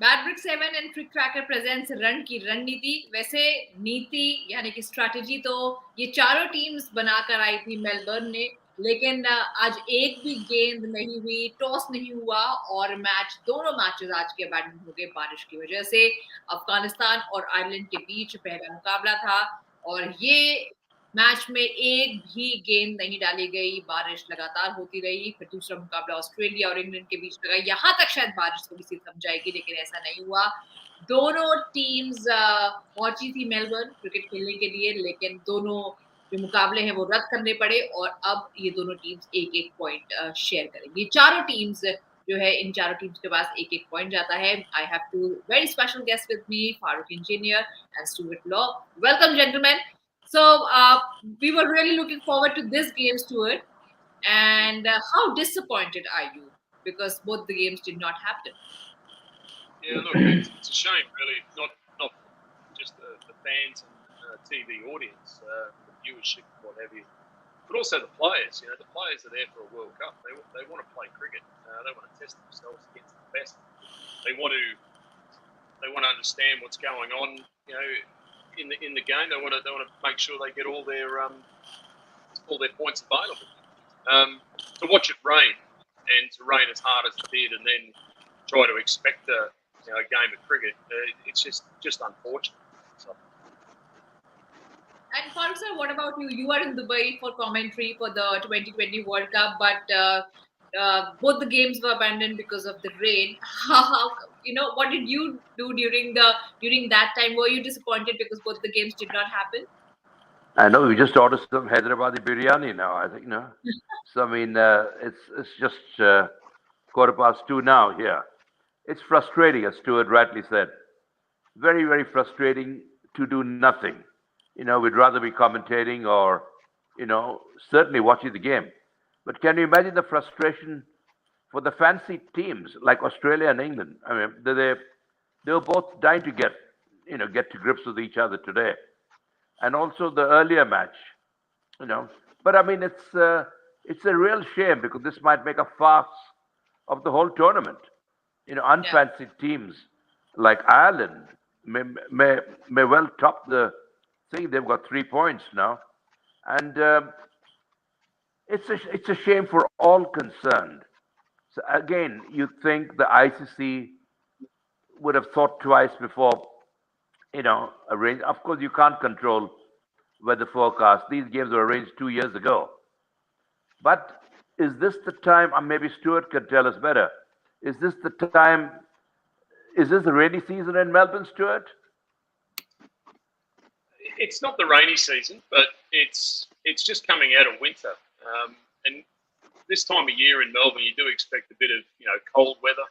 Matrix 7 and CricTracker presents run की रणनीति। वैसे नीति यानी कि स्ट्रैटेजी तो ये चारों टीम्स बनाकर आई थी मेलबर्न ने, लेकिन आज एक भी गेंद नहीं हुई, टॉस नहीं हुआ और दोनों मैचेस आज के अबैंडन हो गए बारिश की वजह से। अफगानिस्तान और आयरलैंड के बीच पहला मुकाबला था और ये मैच में एक भी गेंद नहीं डाली गई, बारिश लगातार होती रही। फिर दूसरा मुकाबला ऑस्ट्रेलिया और इंग्लैंड के बीच लगा, यहाँ तक शायद बारिश थोड़ी सी थम जाएगी, लेकिन ऐसा नहीं हुआ। दोनों टीम्स पहुंची थी मेलबर्न क्रिकेट खेलने के लिए, लेकिन दोनों जो मुकाबले हैं वो रद्द करने पड़े और अब ये दोनों टीम्स एक एक पॉइंट शेयर करेंगी। चारों टीम्स जो है, इन चारों टीम्स के पास एक एक पॉइंट जाता है। I have two very special guest with me, Farokh Engineer and Stuart Law. Welcome gentleman. So we were really looking forward to this game, Stuart. And how disappointed are you? Because both the games did not happen. Yeah, look, it's a shame, really. Not just the fans and TV audience, the viewership, what have you, but also the players. You know, the players are there for a World Cup. They want to play cricket. They want to test themselves against the best. They want to understand what's going on. You know, in the game, they want to make sure they get all their points available. To watch it rain and to rain as hard as it did, and then try to expect a game of cricket, it's just unfortunate. So. And Farooq sir, what about you? You are in Dubai for commentary for the 2020 World Cup, but both the games were abandoned because of the rain. What did you do during that time? Were you disappointed because both the games did not happen? I know we just ordered some Hyderabadi biryani now. I think So I mean, it's just 2:15 now here. It's frustrating, as Stuart rightly said. Very, very frustrating to do nothing. We'd rather be commentating or, certainly watching the game. But can you imagine the frustration for the fancy teams like Australia and England? I mean, they were both dying to get to grips with each other today, and also the earlier match, But I mean, it's a real shame because this might make a farce of the whole tournament. Unfancied teams like Ireland may well top the thing. They've got 3 points now, and it's a shame for all concerned. So again, you'd think the ICC would have thought twice before, arrange. Of course, you can't control weather forecast. These games were arranged 2 years ago. But is this the time? Maybe Stuart could tell us better. Is this the time? Is this the rainy season in Melbourne, Stuart? It's not the rainy season, but it's just coming out of winter. And this time of year in Melbourne, you do expect a bit of cold weather.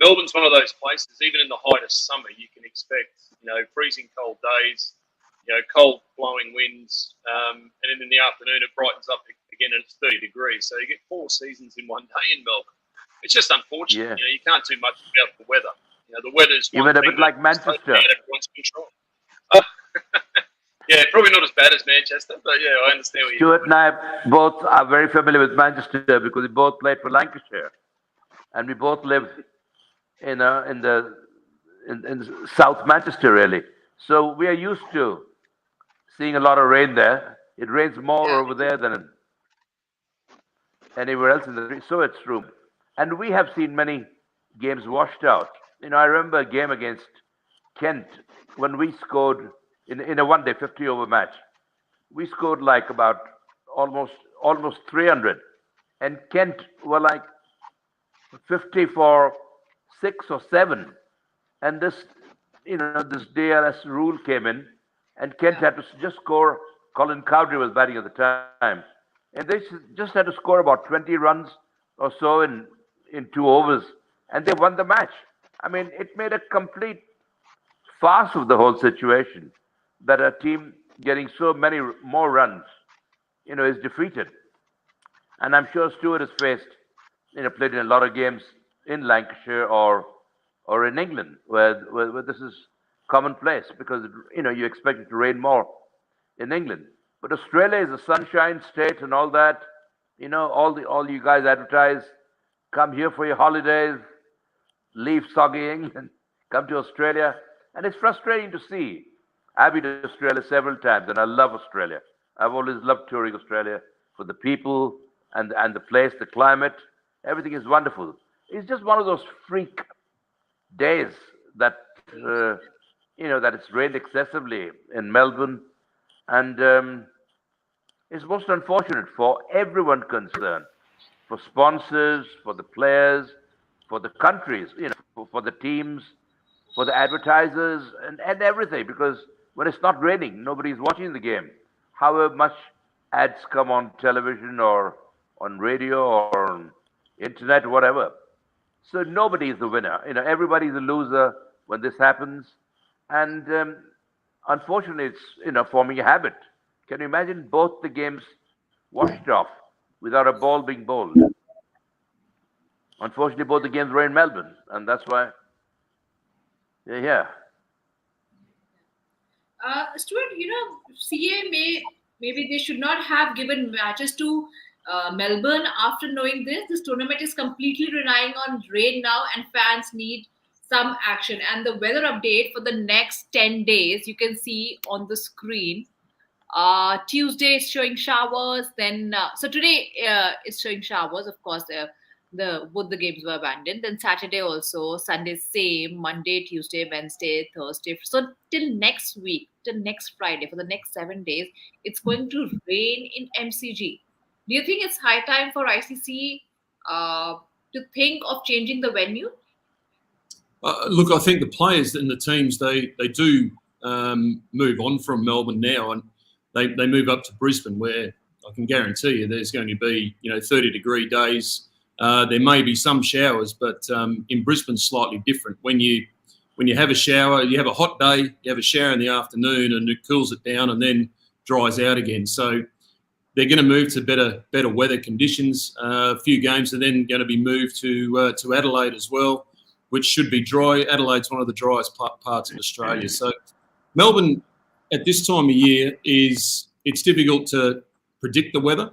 Melbourne's one of those places. Even in the height of summer, you can expect freezing cold days, cold blowing winds, and then in the afternoon it brightens up again and it's 30 degrees. So you get 4 seasons in one day in Melbourne. It's just unfortunate. Yeah. You can't do much about the weather. The weather's even a bit like Manchester. Yeah, probably not as bad as Manchester, but yeah, I understand what Stuart and I both are very familiar with Manchester because we both played for Lancashire, and we both live in South Manchester, really. So we are used to seeing a lot of rain there. It rains more over there than anywhere else in the country. So it's true. And we have seen many games washed out. I remember a game against Kent when we scored in a one-day 50-over match. We scored like about almost 300, and Kent were like 50 for 6 or 7. And this DRS rule came in, and Kent had to just score. Colin Cowdrey was batting at the time, and they just had to score about 20 runs or so in 2 overs, and they won the match. I mean, it made a complete farce of the whole situation that a team getting so many more runs, is defeated. And I'm sure Stewart has faced, played in a lot of games in Lancashire or in England where this is commonplace because, you expect it to rain more in England. But Australia is a sunshine state and all that. All you guys advertise, come here for your holidays, leave soggy England, come to Australia. And it's frustrating to see. I've been to Australia several times and I love Australia. I've always loved touring Australia for the people and the place, the climate. Everything is wonderful. It's just one of those freak days that, that it's rained excessively in Melbourne. And it's most unfortunate for everyone concerned, for sponsors, for the players, for the countries, for the teams, for the advertisers, and everything. Because when it's not raining, nobody's watching the game. However much ads come on television or on radio or on internet, whatever. So nobody is the winner. Everybody's a loser when this happens. And unfortunately, it's forming a habit. Can you imagine both the games washed off without a ball being bowled? Unfortunately, both the games were in Melbourne, and that's why. Yeah. Stuart, CA maybe they should not have given matches to Melbourne after knowing this. This tournament is completely relying on rain now, and fans need some action. And the weather update for the next 10 days, you can see on the screen. Tuesday is showing showers. Then so today it's showing showers. Of course, both the games were abandoned. Then Saturday also, Sunday same, Monday, Tuesday, Wednesday, Thursday. So till next week, till next Friday, for the next 7 days, it's going to rain in MCG. Do you think it's high time for ICC to think of changing the venue? Look, I think the players and the teams they do move on from Melbourne now, and they move up to Brisbane, where I can guarantee you there's going to be 30-degree days. There may be some showers, but in Brisbane, slightly different. When you have a shower, you have a hot day, you have a shower in the afternoon, and it cools it down, and then dries out again. So they're going to move to better weather conditions. A few games are then going to be moved to Adelaide as well, which should be dry. Adelaide's one of the driest parts of Australia. So Melbourne at this time of year it's difficult to predict the weather.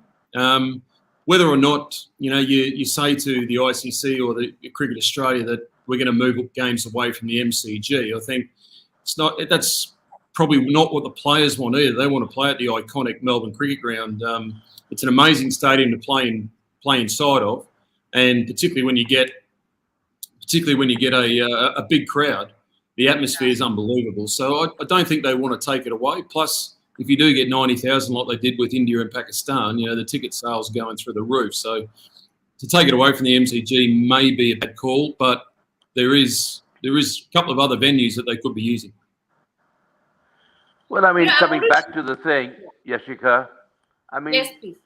Whether or not, you say to the ICC or the Cricket Australia that we're going to move games away from the MCG, I think that's probably not what the players want either. They want to play at the iconic Melbourne Cricket Ground. It's an amazing stadium to play inside of, and particularly when you get a big crowd, the atmosphere is unbelievable. So I don't think they want to take it away. Plus, if you do get 90,000 like they did with India and Pakistan, the ticket sales are going through the roof. So to take it away from the MCG may be a bad call, but there is a couple of other venues that they could be using. Well, coming back to the thing, Yashika, Yes, please.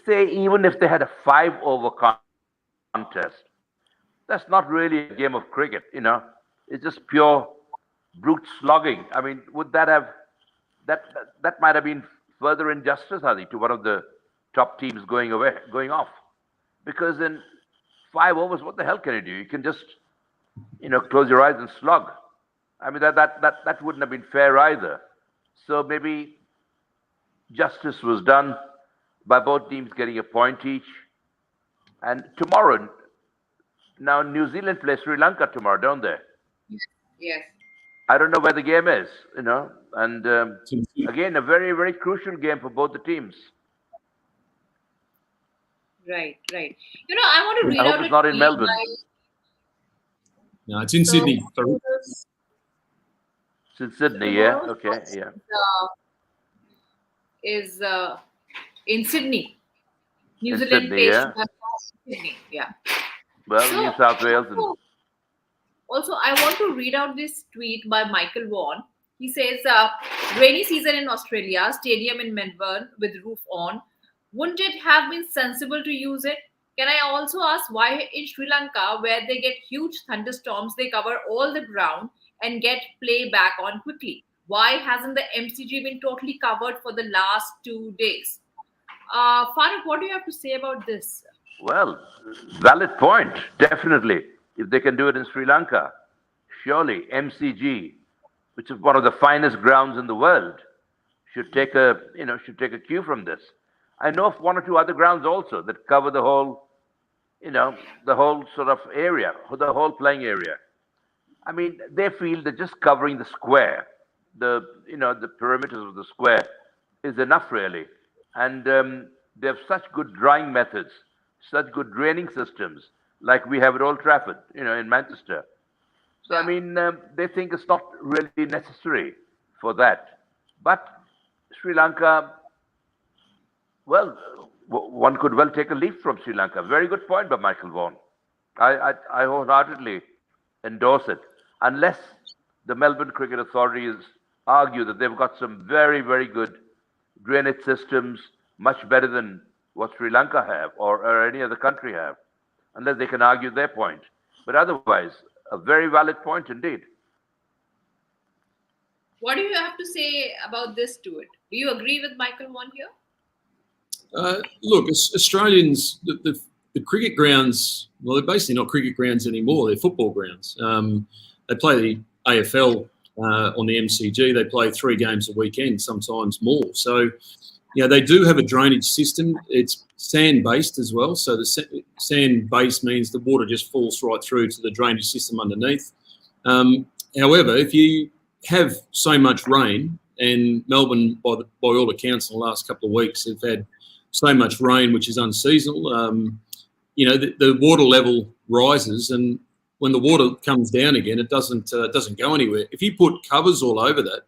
say even if they had a 5-over contest, that's not really a game of cricket, It's just pure brute slogging. Would that have that might have been further injustice, Hadi, to one of the top teams going off? Because in 5 overs, what the hell can you do? You can just, close your eyes and slog. That wouldn't have been fair either. So maybe justice was done by both teams getting a point each. And tomorrow, now New Zealand plays Sri Lanka tomorrow, don't they? Yes. I don't know where the game is, and again, a very, very crucial game for both the teams. Right. I want to read I out hope it's not in Melbourne. No, it's in Sydney. It's in Sydney, yeah? Okay, yeah. Is in Sydney. New In Zealand Sydney, plays yeah. Sydney, yeah. Well, So, New South Wales. Also, I want to read out this tweet by Michael Vaughan. He says, rainy season in Australia, stadium in Melbourne with roof on. Wouldn't it have been sensible to use it? Can I also ask why in Sri Lanka, where they get huge thunderstorms, they cover all the ground and get play back on quickly? Why hasn't the MCG been totally covered for the last 2 days? Farooq, what do you have to say about this? Well, valid point, definitely. If they can do it in Sri Lanka, surely MCG, which is one of the finest grounds in the world, should take a cue from this. I know of one or two other grounds also that cover the whole, the whole sort of area, the whole playing area. I mean, they feel that just covering the square, the perimeters of the square, is enough really. And they have such good drying methods, such good draining systems, like we have at Old Trafford, in Manchester. So I Yeah. mean, they think it's not really necessary for that. But Sri Lanka, well, one could well take a leaf from Sri Lanka. Very good point by Michael Vaughan. I wholeheartedly endorse it, unless the Melbourne Cricket Authorities argue that they've got some very, very good drainage systems, much better than what Sri Lanka have or any other country have, unless they can argue their point. But otherwise, a very valid point indeed. What do you have to say about this to it? Do you agree with Michael Vaughan here? Look, Australians, the cricket grounds, well, they're basically not cricket grounds anymore. They're football grounds. They play the AFL on the MCG. They play 3 games a weekend, sometimes more. So, they do have a drainage system. It's sand-based as well. So the sand base means the water just falls right through to the drainage system underneath. However, if you have so much rain, and Melbourne, by all accounts, in the last couple of weeks, have had so much rain, which is unseasonal. The water level rises, and when the water comes down again, it doesn't go anywhere. If you put covers all over that,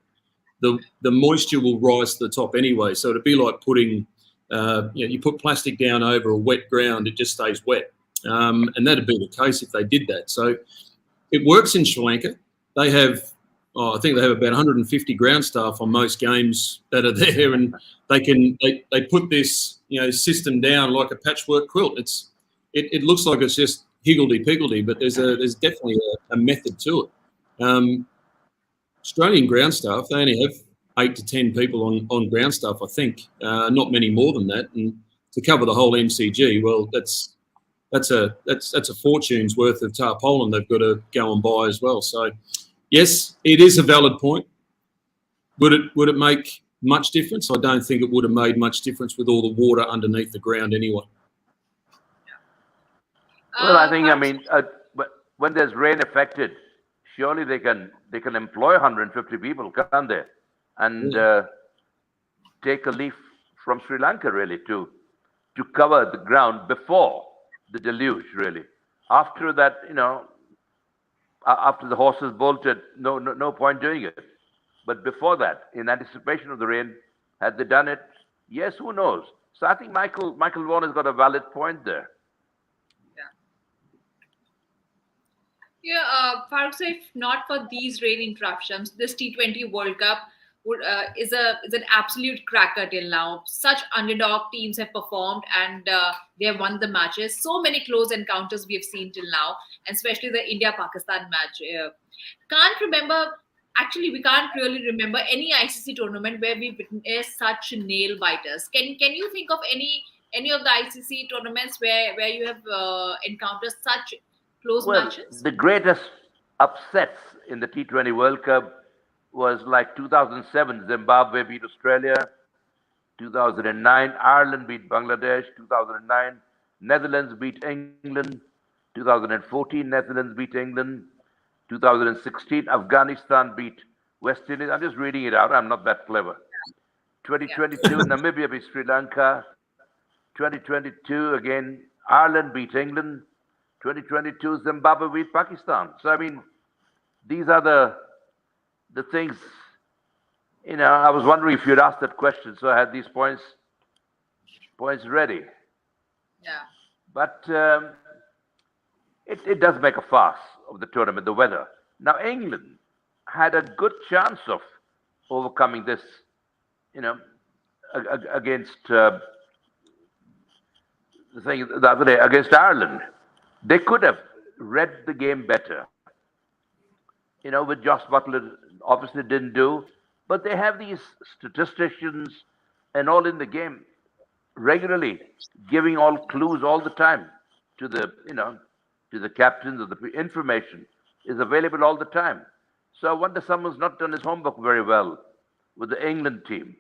the moisture will rise to the top anyway. So it'd be like putting, you put plastic down over a wet ground, it just stays wet. And that'd be the case if they did that. So it works in Sri Lanka. They have, I think they have about 150 ground staff on most games that are there, and they put this system down like a patchwork quilt. It looks like it's just higgledy-piggledy, but there's definitely a method to it. Australian ground staff, they only have 8 to 10 people on ground staff, I think, not many more than that. And to cover the whole MCG, well, that's a fortune's worth of tarpaulin they've got to go and buy as well. So, yes, it is a valid point. Would it make much difference? I don't think it would have made much difference with all the water underneath the ground anyway. Well, I think, when there's rain affected, surely they can employ 150 people, can't they? And take a leaf from Sri Lanka, really, to cover the ground before the deluge, really. After that, after the horses bolted, no point doing it. But before that, in anticipation of the rain, had they done it? Yes, who knows? So I think Michael Vaughan has got a valid point there. Yeah, Farooq, so if not for these rain interruptions, this T20 World Cup is an absolute cracker till now. Such underdog teams have performed, and they have won the matches. So many close encounters we have seen till now, and especially the India-Pakistan match. We can't really remember any ICC tournament where we witnessed such nail biters. Can you think of any of the ICC tournaments where you have encountered such close matches? The greatest upsets in the T20 World Cup was like 2007, Zimbabwe beat Australia. 2009, Ireland beat Bangladesh. 2009, Netherlands beat England. 2014, Netherlands beat England. 2016, Afghanistan beat West Indies. I'm just reading it out. I'm not that clever. 2022, Namibia beat Sri Lanka. 2022, again, Ireland beat England. 2022, Zimbabwe beat Pakistan. So, I mean, these are the things, I was wondering if you'd asked that question, so I had these points ready. Yeah. But it does make a farce of the tournament, the weather. Now, England had a good chance of overcoming this, against the other day, against Ireland. They could have read the game better. With Josh Butler, obviously didn't do. but they have these statisticians and all in the game regularly giving all clues all the time to the to the captains. Of the information is available all the time. So I wonder someone's not done his homework very well with the England team,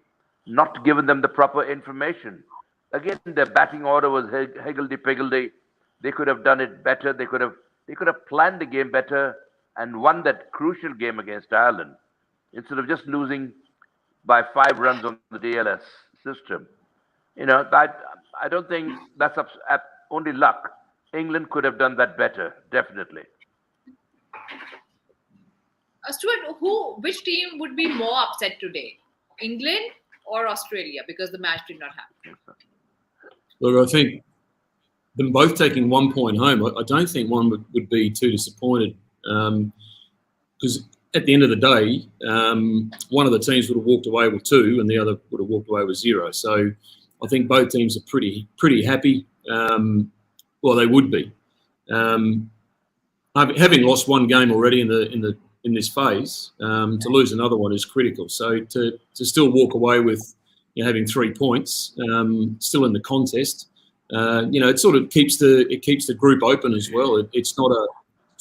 not given them the proper information. Again, their batting order was higgledy-piggledy. They could have done it better. They could have planned the game better and won that crucial game against Ireland instead of just losing by 5 runs on the DLS system. I don't think that's only luck. England could have done that better, definitely. Stuart, which team would be more upset today, England or Australia, because the match did not happen? Look, I think them both taking 1 point home, I don't think one would be too disappointed, because at the end of the day, one of the teams would have walked away with 2 and the other would have walked away with 0. So I think both teams are pretty happy. Well, they would be. Having lost 1 game already in this phase, to lose another one is critical. So to still walk away with having 3 points, still in the contest, it sort of keeps the group open as well. It's not a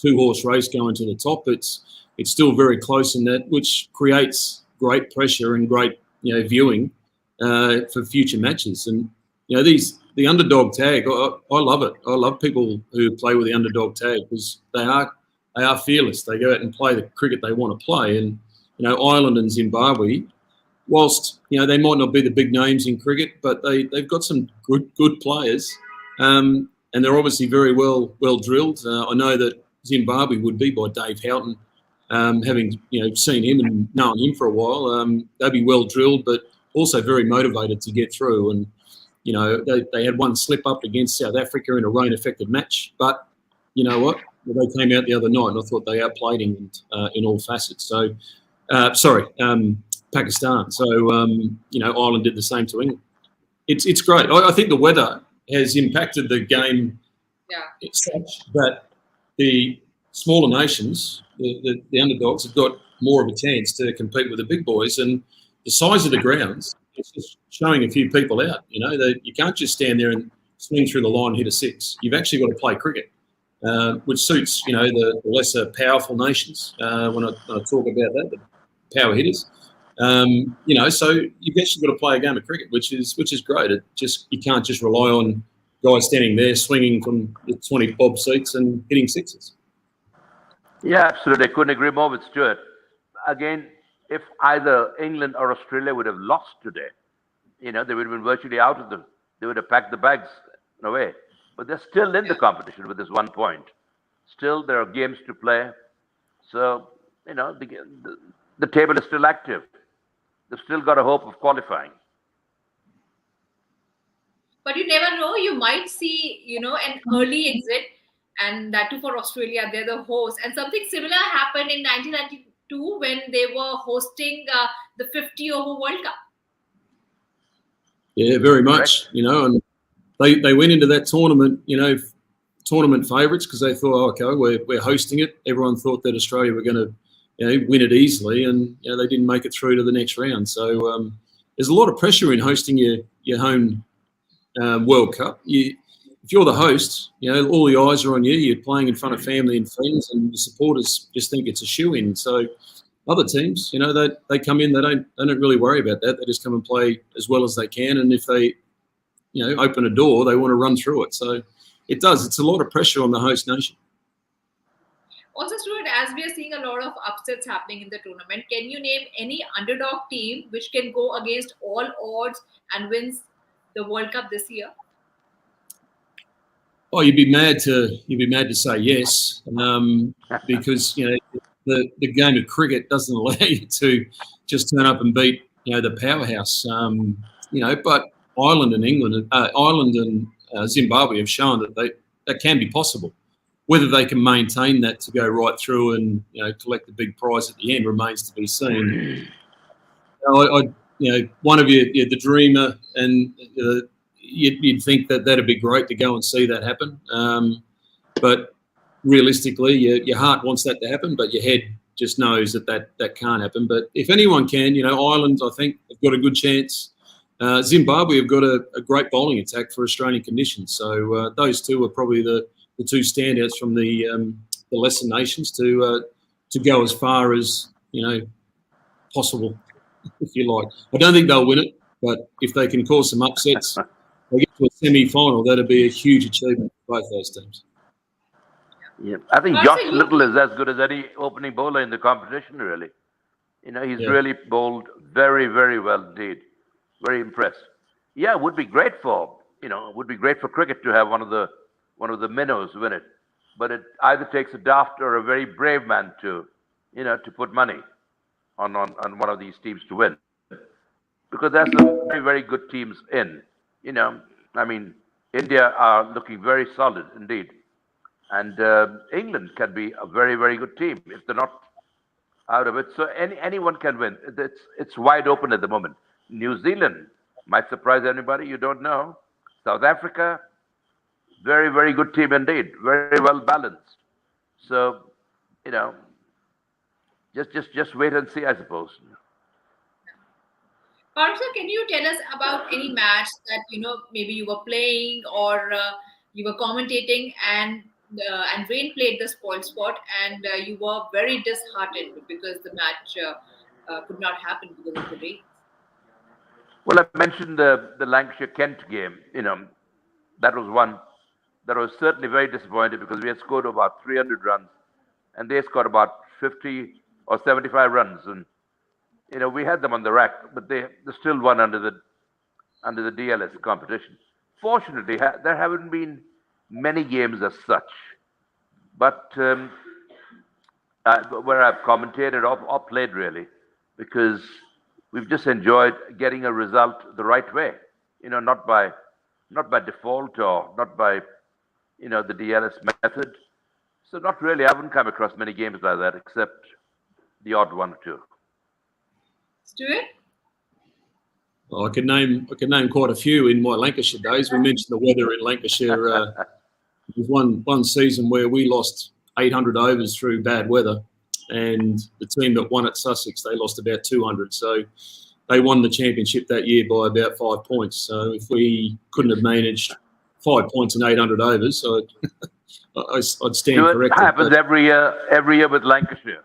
2-horse race going to the top. It's still very close in that, which creates great pressure and great viewing for future matches. And the underdog tag, I love it. I love people who play with the underdog tag because they are fearless. They go out and play the cricket they want to play. And Ireland and Zimbabwe, whilst they might not be the big names in cricket, but they've got some good players, and they're obviously very well drilled. I know that Zimbabwe would be by Dave Houghton, having seen him and known him for a while. They'd be well drilled, but also very motivated to get through. And they had one slip up against South Africa in a rain-affected match, but you know what? They came out the other night, and I thought they outplayed England in all facets. So, Pakistan. So, Ireland did the same to England. It's great. I think the weather has impacted the game such that the smaller nations, the underdogs, have got more of a chance to compete with the big boys. And the size of the grounds, it's just showing a few people out. You can't just stand there and swing through the line and hit a 6. You've actually got to play cricket, which suits, the lesser powerful nations. When I talk about that, the power hitters. So you've actually got to play a game of cricket, which is great. You can't just rely on guys standing there swinging from the 20 bob seats and hitting 6s. Yeah, absolutely. I couldn't agree more with Stuart. Again, if either England or Australia would have lost today, they would have been virtually out of they would have packed the bags away. But they're still in the competition with this 1 point. Still, there are games to play. So, the table is still active. They've still got a hope of qualifying. But you never know. You might see, an early exit, and that too for Australia. They're the host. And something similar happened in 1992 when they were hosting the 50-over World Cup. Yeah, very much. And they went into that tournament, tournament favourites because they thought, okay, we're hosting it. Everyone thought that Australia were going to win it easily, and they didn't make it through to the next round. So there's a lot of pressure in hosting your home World Cup. If you're the host, all the eyes are on you. You're playing in front of family and friends, and the supporters just think it's a shoe-in. So other teams, they come in, they don't really worry about that. They just come and play as well as they can, and if they open a door, they want to run through it. So it's a lot of pressure on the host nation. Also, Stuart, as we are seeing a lot of upsets happening in the tournament, can you name any underdog team which can go against all odds and wins the World Cup this year? Oh, you'd be mad to say yes, because the game of cricket doesn't allow you to just turn up and beat the powerhouse. But Ireland and Zimbabwe have shown that can be possible. Whether they can maintain that to go right through and collect the big prize at the end remains to be seen. One of you, the dreamer, and you'd think that'd be great to go and see that happen. But realistically, your heart wants that to happen, but your head just knows that can't happen. But if anyone can, Ireland, I think, have got a good chance. Zimbabwe have got a great bowling attack for Australian conditions. So those two are probably the two standouts from the lesser nations to go as far as possible, if you like. I don't think they'll win it, but if they can cause some upsets, they get to a semi-final, that'd be a huge achievement for both those teams. Yeah, I think Josh Little is as good as any opening bowler in the competition, really. He's really bowled very, very well indeed. Very impressed. Yeah, it would be great for cricket to have one of the minnows win it. But it either takes a daft or a very brave man to put money on one of these teams to win. Because there's some very, very good teams in. India are looking very solid indeed. And England can be a very, very good team if they're not out of it. So anyone can win. It's wide open at the moment. New Zealand might surprise anybody. You don't know. South Africa, very, very good team indeed. Very well balanced. So, just wait and see, I suppose. Parsa, can you tell us about any match that maybe you were playing or you were commentating and rain played the spoil spot and you were very disheartened because the match could not happen because of the rain? Well, I mentioned the Lancashire-Kent game. That was one that was certainly very disappointed because we had scored about 300 runs and they scored about 50 or 75 runs. And, we had them on the rack, but they still won under the DLS competition. Fortunately, there haven't been many games as such. But where I've commentated or played, really, because we've just enjoyed getting a result the right way, not by default or not by, the DLS method. So not really. I haven't come across many games like that, except the odd one or two. Stuart? Well, I could name quite a few in my Lancashire days. We mentioned the weather in Lancashire. There was one season where we lost 800 overs through bad weather, and the team that won at Sussex, they lost about 200. So they won the championship that year by about 5 points. So if we couldn't have managed 5 points in 800 overs, so I'd stand corrected. It happens every year with Lancashire.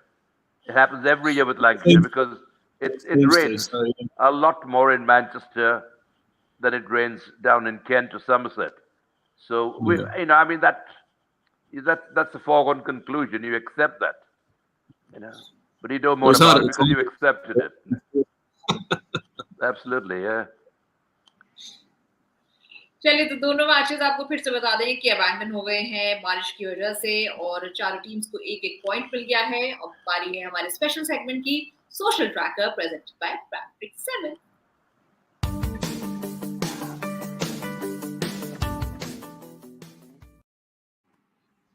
It happens every year with Lancashire because it rains a lot more in Manchester than it rains down in Kent or Somerset. So that's a foregone conclusion. You accept that, but you don't moan about it because you accepted it. Absolutely, yeah. चलिए, तो दोनों matches आपको फिर से बता दें कि abandon हो गए हैं बारिश की वजह से और चारों टीम्स को एक पॉइंट मिल गया है। अब बारी है हमारे स्पेशल सेगमेंट की, social tracker presented by CricTracker।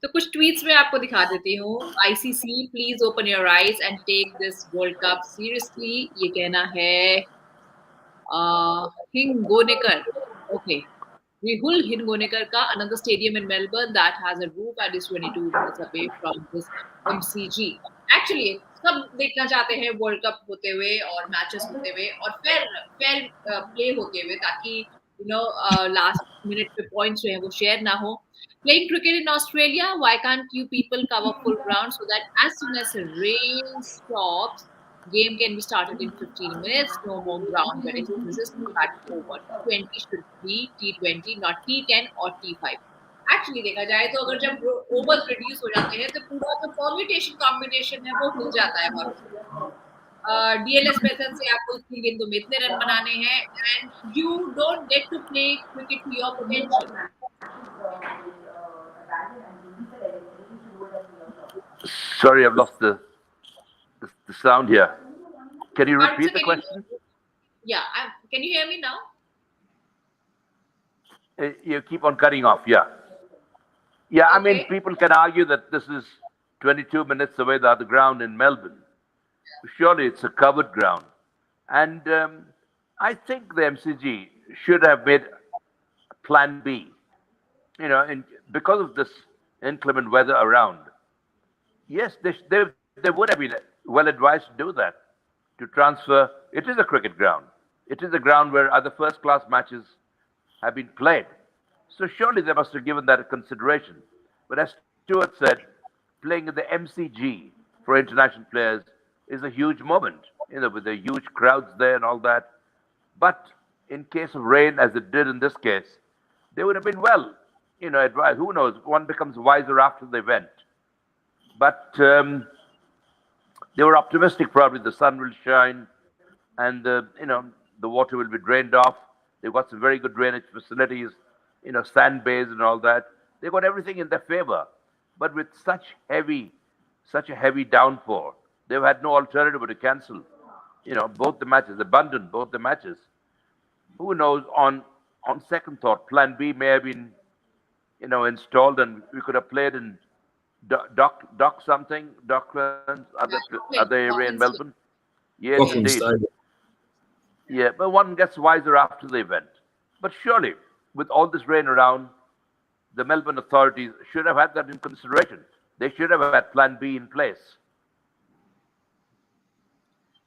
तो कुछ ट्वीट्स में आपको दिखा देती हूँ। ICC, please open your eyes and take this World Cup seriously, ये कहना है Hingonekar. Okay, Rahul Hingonekar ka, another stadium in Melbourne that has a roof and is 22 minutes away from this MCG. Actually, सब देखना चाहते हैं world cup होते हुए और मैचेस होते हुए और फेयर प्ले होते हुए, ताकि लास्ट मिनट पे पॉइंट्स जो है वो शेयर ना हो। Playing cricket in Australia, why can't you people cover full ground so that as soon as the rain stops, game can be started in 15 minutes, no more ground wetting. This is not over. T20 should be T20, not T10 or T5. Actually देखा जाए तो अगर जब overs reduce हो जाते हैं तो पूरा जो permutation combination है वो हिल जाता है। DLS method से आपको इतनी गेंदों में इतने रन बनाने हैं and you don't get to play cricket to your potential. Sorry, I've lost the sound here. Can you repeat the question? Can you hear me now? You keep on cutting off. Yeah. Okay. I mean, people can argue that this is 22 minutes away, the other ground in Melbourne. Surely it's a covered ground. And I think the MCG should have made plan B, because of this inclement weather around. Yes, there would have been well advised to do that, to transfer. It is a cricket ground. It is a ground where other first-class matches have been played. So surely they must have given that a consideration. But as Stuart said, playing in the MCG for international players is a huge moment, with the huge crowds there and all that. But in case of rain, as it did in this case, they would have been well, advised. Who knows? One becomes wiser after the event. But they were optimistic. Probably the sun will shine, and the water will be drained off. They've got some very good drainage facilities, sand bays and all that. They got everything in their favor. But with such a heavy downpour, they've had no alternative but to cancel. Both the matches, abandon both the matches. Who knows? On second thought, Plan B may have been, installed, and we could have played in Docklands, other area in Melbourne. Yes, Docklands indeed. Stadium. Yeah, but one gets wiser after the event. But surely, with all this rain around, the Melbourne authorities should have had that in consideration. They should have had Plan B in place.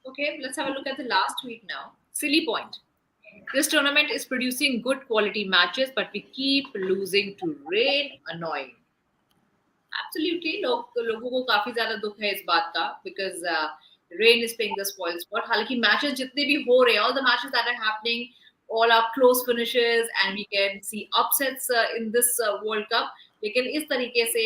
Okay, let's have a look at the last week now. Silly point. This tournament is producing good quality matches, but we keep losing to rain. Annoying. Absolutely, लोगों को काफी ज़्यादा दुख है इस बात का, because rain is playing the spoil sport. हालांकि matches जितने भी हो रहे हैं, all the matches that are happening, all are close finishes, and we can see upsets in this World Cup. लेकिन इस तरीके से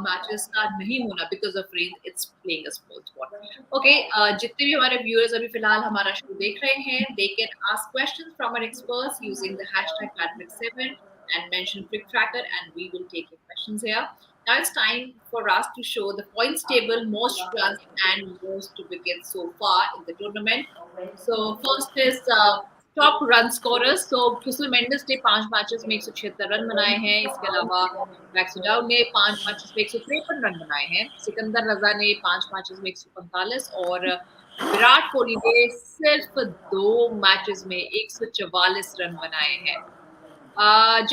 matches का नहीं होना because of rain, it's playing a spoil sport. Okay, जितने भी हमारे viewers अभी फिलहाल हमारा show देख रहे हैं, they can ask questions from our experts using the hashtag #Patrick7 and mention CricTracker, and we will take your questions here. Now it's time for us to show the points table, most runs and most wickets so far in the tournament. So first is top run scorers. So Crystal Mendes ने 5 matches में 176 run बनाए हैं. इसके अलावा Maxwell ने 5 matches में 153 run बनाए हैं. सिकंदर रजा ने 5 मैचेस में 145 और विराट कोहली ने सिर्फ 2 मैचेस में 144 रन बनाए हैं.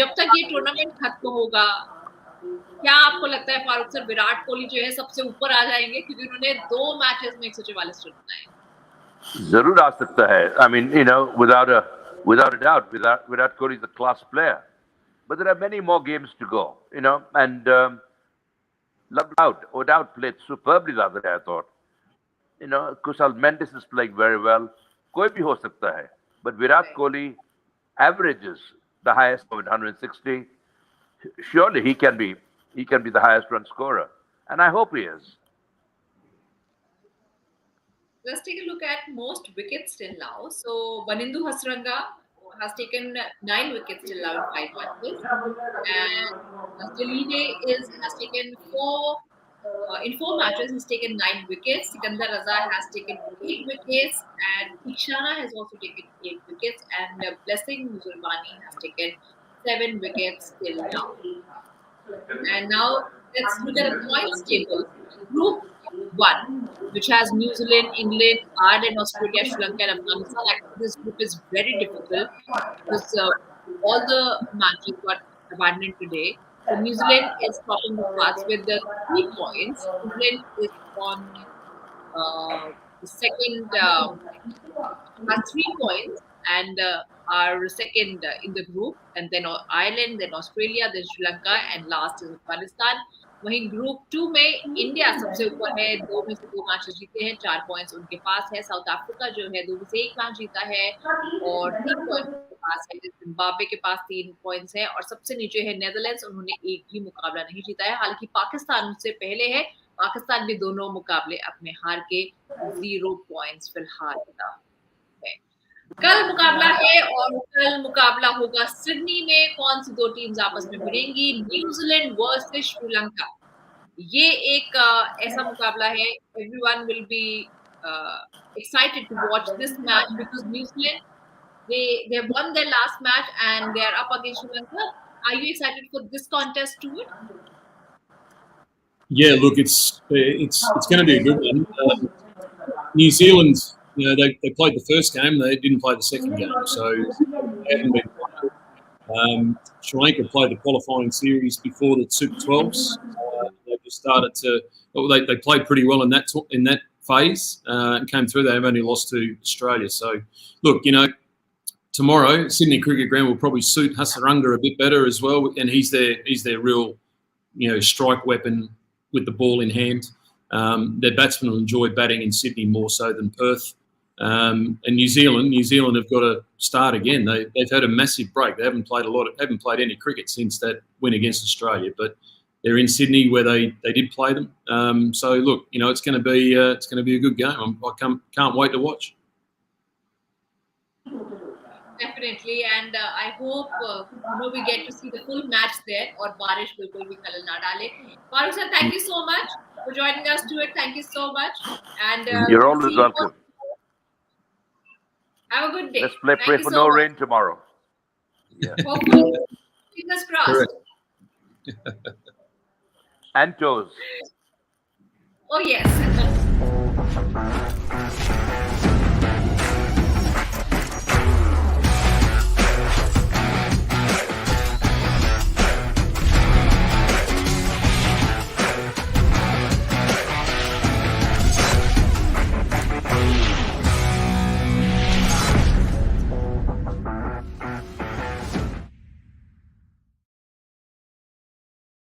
जब तक ये टूर्नामेंट खत्म होगा, क्या आपको लगता है फारूक सर, विराट कोहली जो है सबसे ऊपर आ जाएंगे, क्योंकि उन्होंने 2 मैचेस में 144 रन बनाए? जरूर आ सकता है. I mean, without a doubt, Virat Kohli is a class player. But there are many more games to go, and O'Dowd played superbly the other day, I thought. Kusal Mendes is playing very well. कोई भी हो सकता है. But Virat Kohli averages the highest of 160. Surely he can be the highest run scorer, and I hope he is. Let's take a look at most wickets till now. So Banindu Hasranga has taken 9 wickets till now in 5 matches, and Jalile has taken 4 in 4 matches. He's taken 9 wickets. Sikandar Raza has taken 8 wickets, and Ikshana has also taken 8 wickets, and Blessing Musulmani has taken 7 wickets till now. And now let's look at the points table. Group 1, which has New Zealand, England, Ireland, Australia, Sri Lanka, and Afghanistan. Actually, this group is very difficult because all the matches got abandoned today. So New Zealand is topping the charts with the 3 points. England is on the second, has 3 points, and are second in the group, and then Ireland, then Australia, then Sri Lanka, and last is Afghanistan. वहीं group 2 में India सबसे ऊपर है, 2 में से 2 matches जीते हैं, 4 points उनके पास है. साउथ अफ्रीका जो है 2 में से 1 मैच जीता है और 3 पॉइंट्स उनके पास है. जिम्बाब्वे के पास 3 पॉइंट्स है, और सबसे नीचे है नेदरलैंड्स, उन्होंने एक भी मुकाबला नहीं जीता है. हालांकि पाकिस्तान उनसे पहले है. पाकिस्तान भी दोनों मुकाबले अपने हार के 0 पॉइंट्स फिलहाल है. कल मुकाबला है, और कल मुकाबला होगा सिडनी में. कौन सी 2 टीम्स आपस में भिड़ेंगी? New Zealand versus Sri Lanka. ये एक ऐसा मुकाबला है, everyone will be excited to watch this match because New Zealand they won their last match and they are up against Sri Lanka. Are you excited for this contest too? Yeah, look, it's going to be a good one. New Zealand, they played the first game, they didn't play the second game, so they haven't been. Sri Lanka played the qualifying series before the Super 12s. They just started to. Well, they played pretty well in that phase and came through. They've only lost to Australia. So, look, tomorrow Sydney Cricket Ground will probably suit Hasaranga a bit better as well, and he's their real, strike weapon with the ball in hand. Their batsmen will enjoy batting in Sydney more so than Perth. And New Zealand have got to start again. They've had a massive break. They haven't played any cricket since that win against Australia. But they're in Sydney where they did play them. So look, it's going to be a good game. I can't wait to watch. Definitely, and I hope we get to see the full match there. Or Barish bilkul bhi kal na dale. Farooq sir, thank you so much for joining us. Stuart, thank you so much. And you're always welcome. Have a good day. Let's pray for no rain tomorrow. Yeah. Hopefully, fingers crossed. And toes. Oh yes.